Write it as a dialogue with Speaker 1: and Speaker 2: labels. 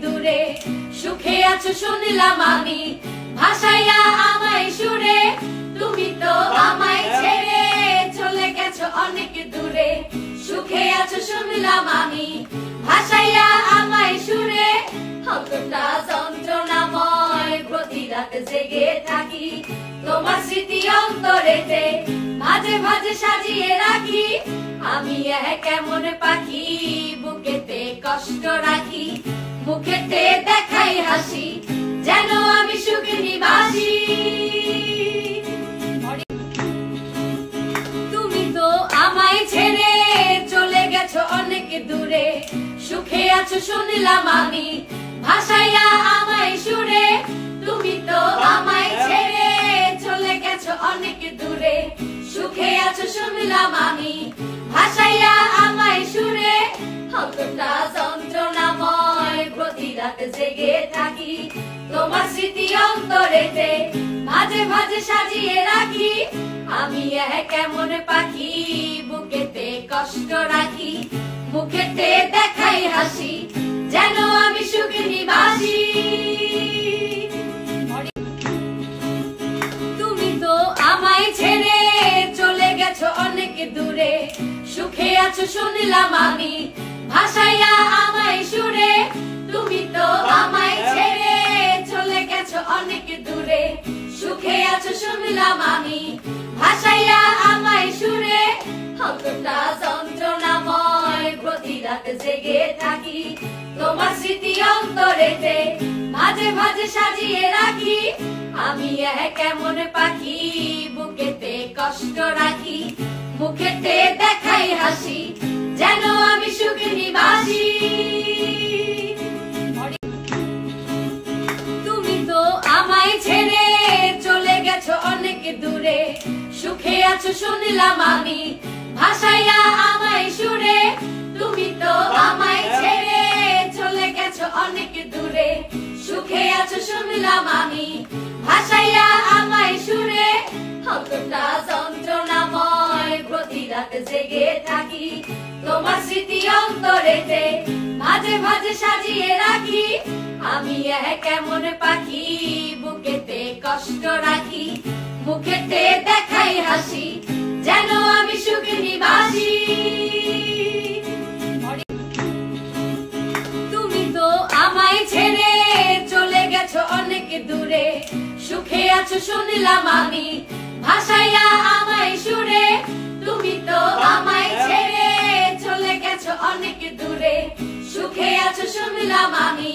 Speaker 1: দূরে, সুখে আছো শুনলাম আমি, ভাসাইয়া আমায় সুরে। তুমি তো আমায় ছেড়ে চলে গেছো অনেক দূরে, সুখে আছো শুনলাম আমি, ভাসাইয়া আমায় সুরে। কতটা যন্ত্রণাময় প্রতি রাত জেগে থাকি, তোমার স্মৃতি অন্তরেতে মাঝে মাঝে সাজিয়ে রাখি। আমি কেমন পাখি বুকেতে কষ্ট রাখি, মুখেতে দেখাই হাসি, যেন আমি সুখে নিবাসী। তুমি তো আমায় ছেড়ে চলে গেছো অনেক দূরে, সুখে আছো শুনলাম আমি, ভাসাইয়া আমায় সুরে। তুমি তো আমায় ছেড়ে চলে গেছো অনেক দূরে, সুখে আছো শুনলাম আমি, ভাসাইয়া আমায় সুরে। কতটা যন্ত্রণাময় প্রতি রাত জেগে থাকি, তোমার স্মৃতি অন্তরেতে মাঝে মাঝে সাজিয়ে রাখি। আমি কেমন পাখি বুকেতে কষ্ট রাখি, মুখেতে দেখাই হাসি, যেন আমি সুখে নিবাসী। তুমি তো আমায় ছেড়ে চলে গেছো অনেক দূরে, সুখে আছো শুনলাম আমি, ভাসাইয়া আমায় সুরে। তুমি তো আমায় ছেড়ে চলে গেছো অনেক দূরে, সুখে আছো শুনলাম আমি, ভাসাইয়া আমায় সুরে। কতটা যন্ত্রণাময় প্রতি রাত জেগে থাকি, তোমার স্মৃতি অন্তরেতে মাঝে মাঝে সাজিয়ে রাখি। আমি কেমন পাখি বুকেতে কষ্ট রাখি, মুখেতে দেখাই হাসি, যেন আমি সুখে নিবাসী। তুমি তো আমায় ছেড়ে চলে গেছো অনেক দূরে, সুখে আছো শুনলাম আমি, ভাসাইয়া আমায় সুরে। তুমি তো আমায় ছেড়ে চলে গেছো অনেক দূরে, সুখে আছো শুনলাম আমি, ভাসাইয়া আমায় সুরে। কতটা যন্ত্রণাময় প্রতি রাত জেগে থাকি, তোমার স্মৃতি অন্তরেতে মাঝে মাঝে সাজিয়ে রাখি। আমি কেমন পাখি বুকেতে কষ্ট রাখি, মুখেতে দেখাই হাসি, যেন আমি সুখে নিবাসী। তুমি তো আমায় ছেড়ে চলে গেছো অনেক দূরে, সুখে আছো শুনলাম আমি, ভাসাইয়া আমায় সুরে। তুমি তো আমায় ছেড়ে চলে গেছো অনেক দূরে, সুখে আছো শুনলাম আমি,